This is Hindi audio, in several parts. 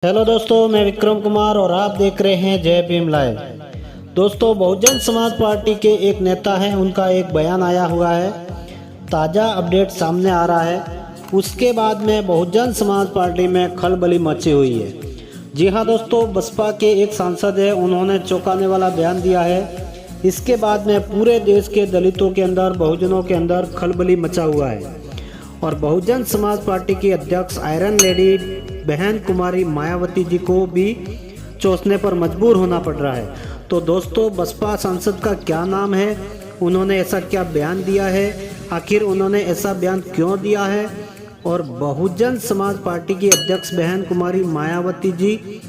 हेलो दोस्तों, मैं विक्रम कुमार और आप देख रहे हैं जय भीम लाइव। दोस्तों, बहुजन समाज पार्टी के एक नेता हैं, उनका एक बयान आया हुआ है। ताज़ा अपडेट सामने आ रहा है। उसके बाद में बहुजन समाज पार्टी में खलबली मची हुई है। जी हाँ दोस्तों, बसपा के एक सांसद है, उन्होंने चौंकाने वाला बयान दिया है। इसके बाद में पूरे देश के दलितों के अंदर, बहुजनों के अंदर खलबली मचा हुआ है और बहुजन समाज पार्टी की अध्यक्ष आयरन लेडी बहन कुमारी मायावती जी को भी चौंकने पर मजबूर होना पड़ रहा है। तो दोस्तों, बसपा सांसद का क्या नाम है, उन्होंने ऐसा क्या बयान दिया है, आखिर उन्होंने ऐसा बयान क्यों दिया है और बहुजन समाज पार्टी की अध्यक्ष बहन कुमारी मायावती जी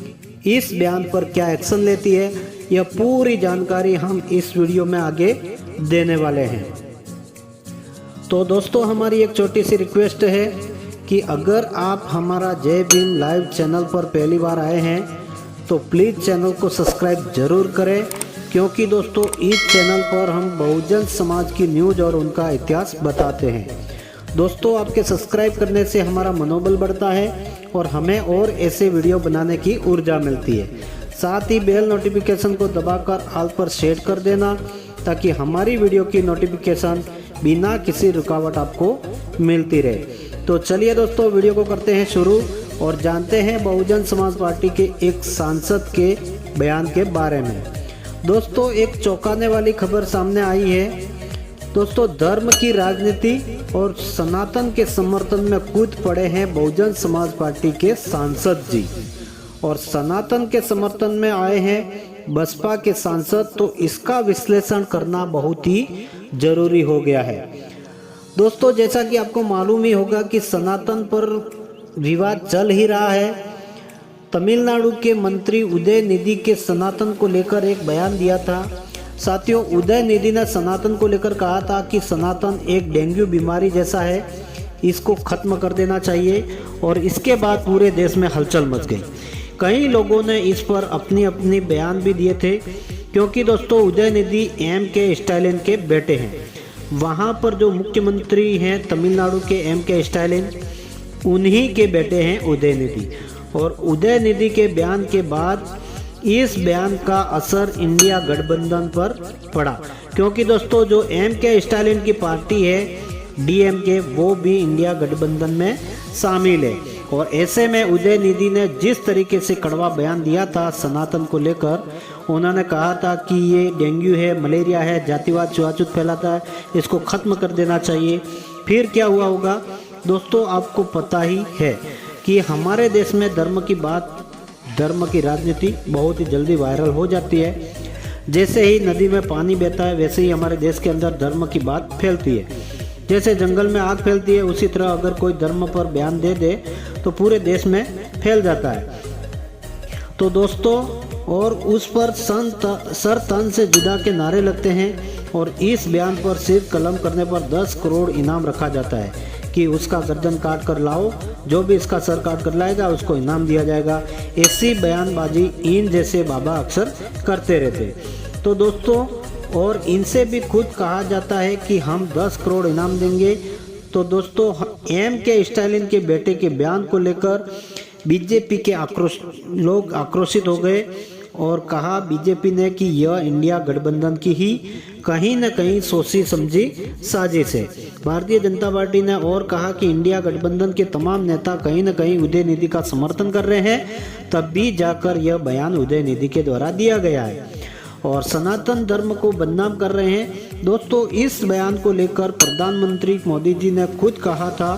इस बयान पर क्या एक्शन लेती है, यह पूरी जानकारी हम इस वीडियो में आगे देने वाले हैं। तो दोस्तों, हमारी एक छोटी सी रिक्वेस्ट है कि अगर आप हमारा जय भीम लाइव चैनल पर पहली बार आए हैं तो प्लीज़ चैनल को सब्सक्राइब ज़रूर करें, क्योंकि दोस्तों इस चैनल पर हम बहुजन समाज की न्यूज़ और उनका इतिहास बताते हैं। दोस्तों, आपके सब्सक्राइब करने से हमारा मनोबल बढ़ता है और हमें और ऐसे वीडियो बनाने की ऊर्जा मिलती है। साथ ही बेल नोटिफिकेशन को दबाकर ऑल पर सेट कर देना, ताकि हमारी वीडियो की नोटिफिकेशन बिना किसी रुकावट आपको मिलती रहे। तो चलिए दोस्तों, वीडियो को करते हैं शुरू और जानते हैं बहुजन समाज पार्टी के एक सांसद के बयान के बारे में। दोस्तों, एक चौंकाने वाली खबर सामने आई है। दोस्तों, धर्म की राजनीति और सनातन के समर्थन में कूद पड़े हैं बहुजन समाज पार्टी के सांसद जी, और सनातन के समर्थन में आए हैं बसपा के सांसद। तो इसका विश्लेषण करना बहुत ही जरूरी हो गया है। दोस्तों, जैसा कि आपको मालूम ही होगा कि सनातन पर विवाद चल ही रहा है। तमिलनाडु के मंत्री उदयनिधि के सनातन को लेकर एक बयान दिया था। साथियों, उदयनिधि ने सनातन को लेकर कहा था कि सनातन एक डेंगू बीमारी जैसा है, इसको खत्म कर देना चाहिए, और इसके बाद पूरे देश में हलचल मच गई। कई लोगों ने इस पर अपनी अपनी बयान भी दिए थे, क्योंकि दोस्तों उदयनिधि M.K. स्टालिन के बेटे हैं। वहाँ पर जो मुख्यमंत्री हैं तमिलनाडु के M.K. स्टालिन, उन्हीं के बेटे हैं उदयनिधि। और उदयनिधि के बयान के बाद इस बयान का असर इंडिया गठबंधन पर पड़ा, क्योंकि दोस्तों जो M.K. स्टालिन की पार्टी है DMK, वो भी इंडिया गठबंधन में शामिल है। और ऐसे में उदयनिधि ने जिस तरीके से कड़वा बयान दिया था सनातन को लेकर, उन्होंने कहा था कि ये डेंगू है, मलेरिया है, जातिवाद छुआछूत फैलाता है, इसको खत्म कर देना चाहिए। फिर क्या हुआ होगा दोस्तों, आपको पता ही है कि हमारे देश में धर्म की बात, धर्म की राजनीति बहुत ही जल्दी वायरल हो जाती है। जैसे ही नदी में पानी बहता है, वैसे ही हमारे देश के अंदर धर्म की बात फैलती है। जैसे जंगल में आग फैलती है, उसी तरह अगर कोई धर्म पर बयान दे दे तो पूरे देश में फैल जाता है। तो दोस्तों, और उस पर सर तन से जुदा के नारे लगते हैं, और इस बयान पर सिर्फ कलम करने पर 10 करोड़ इनाम रखा जाता है कि उसका गर्दन काट कर लाओ, जो भी इसका सर काट कर लाएगा उसको इनाम दिया जाएगा। ऐसी बयानबाजी इन जैसे बाबा अक्सर करते रहते। तो दोस्तों, और इनसे भी खुद कहा जाता है कि हम 10 करोड़ इनाम देंगे। तो दोस्तों, M.K. स्टालिन के बेटे के बयान को लेकर बीजेपी के लोग आक्रोशित हो गए और कहा बीजेपी ने कि यह इंडिया गठबंधन की ही कहीं न कहीं सोची समझी साजिश है। भारतीय जनता पार्टी ने और कहा कि इंडिया गठबंधन के तमाम नेता कहीं न कहीं उदयनिधि का समर्थन कर रहे हैं, तब भी जाकर यह बयान उदयनिधि के द्वारा दिया गया है और सनातन धर्म को बदनाम कर रहे हैं। दोस्तों, इस बयान को लेकर प्रधानमंत्री मोदी जी ने खुद कहा था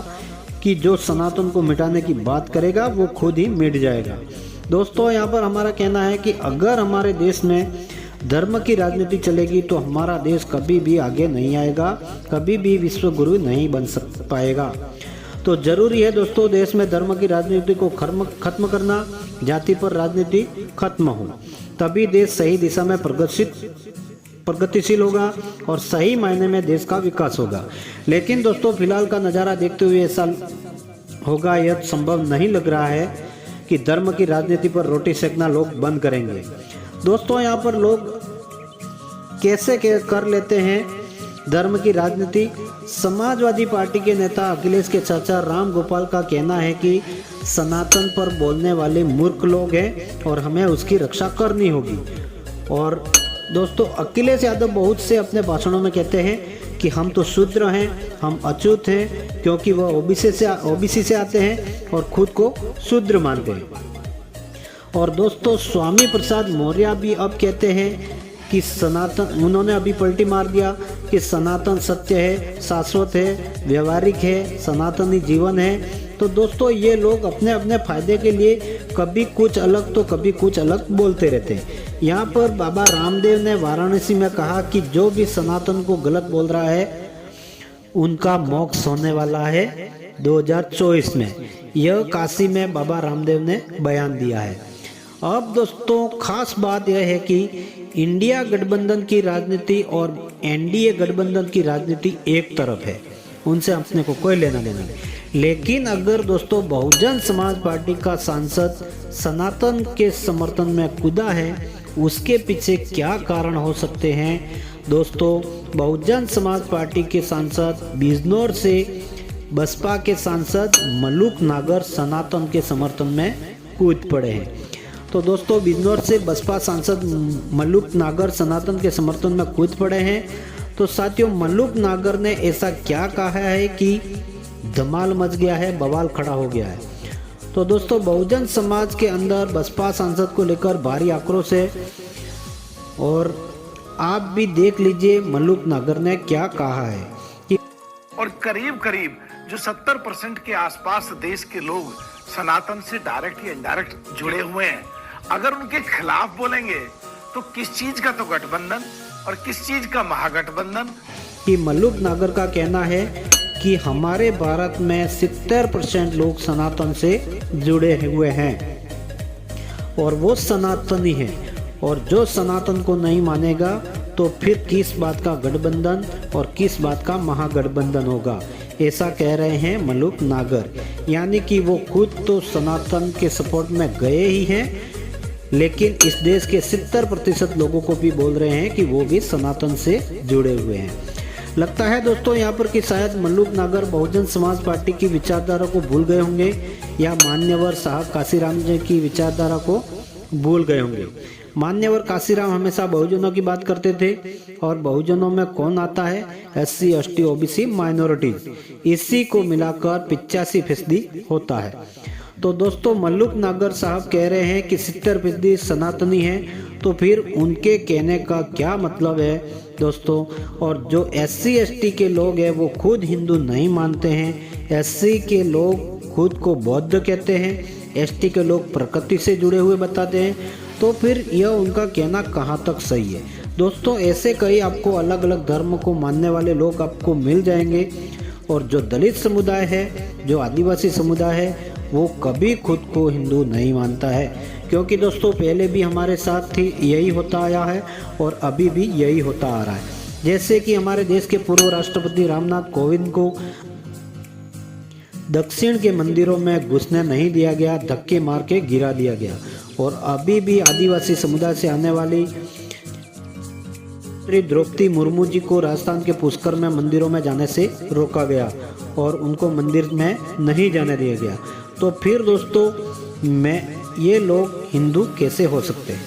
कि जो सनातन को मिटाने की बात करेगा वो खुद ही मिट जाएगा। दोस्तों, यहाँ पर हमारा कहना है कि अगर हमारे देश में धर्म की राजनीति चलेगी तो हमारा देश कभी भी आगे नहीं आएगा, कभी भी विश्व गुरु नहीं बन पाएगा। तो जरूरी है दोस्तों, देश में धर्म की राजनीति को खत्म करना, जाति पर राजनीति खत्म हो, तभी देश सही दिशा में प्रगतिशील होगा और सही मायने में देश का विकास होगा। लेकिन दोस्तों, फिलहाल का नज़ारा देखते हुए ऐसा होगा यह संभव नहीं लग रहा है कि धर्म की राजनीति पर रोटी सेकना लोग बंद करेंगे। दोस्तों, यहाँ पर लोग कैसे कर लेते हैं धर्म की राजनीति। समाजवादी पार्टी के नेता अखिलेश के चाचा राम गोपाल का कहना है कि सनातन पर बोलने वाले मूर्ख लोग हैं और हमें उसकी रक्षा करनी होगी। और दोस्तों अखिलेश यादव बहुत से अपने भाषणों में कहते हैं कि हम तो शूद्र हैं, हम अछूत हैं, क्योंकि वह ओबीसी से आते हैं और खुद को शूद्र मानते हैं। और दोस्तों स्वामी प्रसाद मौर्य भी अब कहते हैं कि सनातन, उन्होंने अभी पलटी मार दिया कि सनातन सत्य है, शाश्वत है, व्यवहारिक है, सनातनी जीवन है। तो दोस्तों ये लोग अपने अपने फायदे के लिए कभी कुछ अलग तो कभी कुछ अलग बोलते रहते हैं। यहाँ पर बाबा रामदेव ने वाराणसी में कहा कि जो भी सनातन को गलत बोल रहा है उनका मोक्ष होने वाला है 2024 में। यह काशी में बाबा रामदेव ने बयान दिया है। अब दोस्तों खास बात यह है कि इंडिया गठबंधन की राजनीति और एनडीए गठबंधन की राजनीति एक तरफ है, उनसे अपने को कोई लेना देना नहीं। लेकिन अगर दोस्तों बहुजन समाज पार्टी का सांसद सनातन के समर्थन में कूदा है, उसके पीछे क्या कारण हो सकते हैं? दोस्तों बहुजन समाज पार्टी के सांसद बिजनौर से बसपा के सांसद मलूक नागर सनातन के समर्थन में कूद पड़े हैं। तो दोस्तों बिजनौर से बसपा सांसद मलूक नागर सनातन के समर्थन में कूद पड़े हैं। तो साथियों मलूक नागर ने ऐसा क्या कहा है कि धमाल मच गया है, बवाल खड़ा हो गया है। तो दोस्तों बहुजन समाज के अंदर बसपा सांसद को लेकर भारी आक्रोश है और आप भी देख लीजिए मलूक नागर ने क्या कहा है कि और करीब करीब जो 70% के आसपास देश के लोग सनातन से डायरेक्ट या इनडायरेक्ट जुड़े हुए हैं, अगर उनके खिलाफ बोलेंगे तो किस चीज का तो गठबंधन और किस चीज का महागठबंधन। कि मलूक नागर का कहना है कि हमारे भारत में 70% लोग सनातन से जुड़े हुए हैं और वो सनातनी हैं, और जो सनातन को नहीं मानेगा तो फिर किस बात का गठबंधन और किस बात का महागठबंधन होगा, ऐसा कह रहे हैं मलूक नागर। यानी कि वो खुद तो सनातन के सपोर्ट में गए ही हैं, लेकिन इस देश के 70% लोगों को भी बोल रहे हैं कि वो भी सनातन से जुड़े हुए हैं। लगता है दोस्तों यहाँ पर कि शायद मलूक नागर बहुजन समाज पार्टी की विचारधारा को भूल गए होंगे या मान्यवर साहब काशीराम जी की विचारधारा को भूल गए होंगे। मान्यवर काशीराम हमेशा बहुजनों की बात करते थे और बहुजनों में कौन आता है? SC ST OBC माइनॉरिटीज, इसी को मिलाकर 85% होता है। तो दोस्तों मलूक नागर साहब कह रहे हैं कि 70% सनातनी हैं, तो फिर उनके कहने का क्या मतलब है दोस्तों? और जो SC ST के लोग हैं वो खुद हिंदू नहीं मानते हैं, SC के लोग खुद को बौद्ध कहते हैं, ST के लोग प्रकृति से जुड़े हुए बताते हैं, तो फिर यह उनका कहना कहाँ तक सही है? दोस्तों ऐसे कई आपको अलग अलग धर्म को मानने वाले लोग आपको मिल जाएंगे। और जो दलित समुदाय है, जो आदिवासी समुदाय है, वो कभी खुद को हिंदू नहीं मानता है, क्योंकि दोस्तों पहले भी हमारे साथ यही होता आया है और अभी भी यही होता आ रहा है। जैसे कि हमारे देश के पूर्व राष्ट्रपति रामनाथ कोविंद को दक्षिण के मंदिरों में घुसने नहीं दिया गया, धक्के मार के गिरा दिया गया। और अभी भी आदिवासी समुदाय से आने वाली द्रौपदी मुर्मू जी को राजस्थान के पुष्कर में मंदिरों में जाने से रोका गया और उनको मंदिर में नहीं जाने दिया गया। तो फिर दोस्तों ये लोग हिंदू कैसे हो सकते हैं?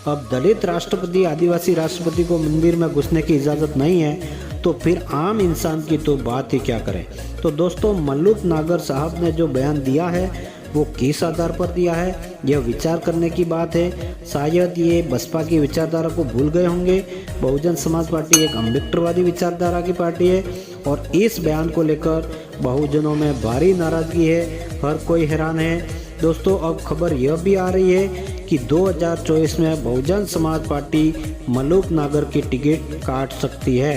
अब दलित राष्ट्रपति, आदिवासी राष्ट्रपति को मंदिर में घुसने की इजाज़त नहीं है, तो फिर आम इंसान की तो बात ही क्या करें। तो दोस्तों मलूक नागर साहब ने जो बयान दिया है वो किस आधार पर दिया है, यह विचार करने की बात है। शायद ये बसपा की विचारधारा को भूल गए होंगे। बहुजन समाज पार्टी एक अम्बेडकरवादी विचारधारा की पार्टी है और इस बयान को लेकर बहुजनों में भारी नाराजगी है, हर कोई हैरान है। दोस्तों अब खबर यह भी आ रही है कि 2024 में बहुजन समाज पार्टी मलूक नागर की टिकट काट सकती है।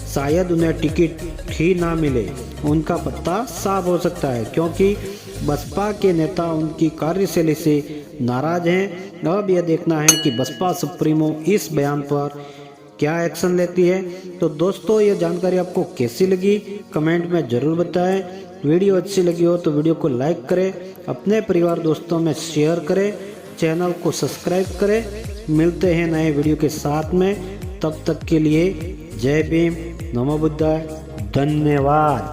शायद उन्हें टिकट ही ना मिले, उनका पत्ता साफ हो सकता है, क्योंकि बसपा के नेता उनकी कार्यशैली से नाराज हैं। अब यह देखना है कि बसपा सुप्रीमो इस बयान पर क्या एक्शन लेती है। तो दोस्तों ये जानकारी आपको कैसी लगी कमेंट में ज़रूर बताएं। वीडियो अच्छी लगी हो तो वीडियो को लाइक करें, अपने परिवार दोस्तों में शेयर करें, चैनल को सब्सक्राइब करें। मिलते हैं नए वीडियो के साथ में, तब तक के लिए जय भीम, नमो बुद्धाय, धन्यवाद।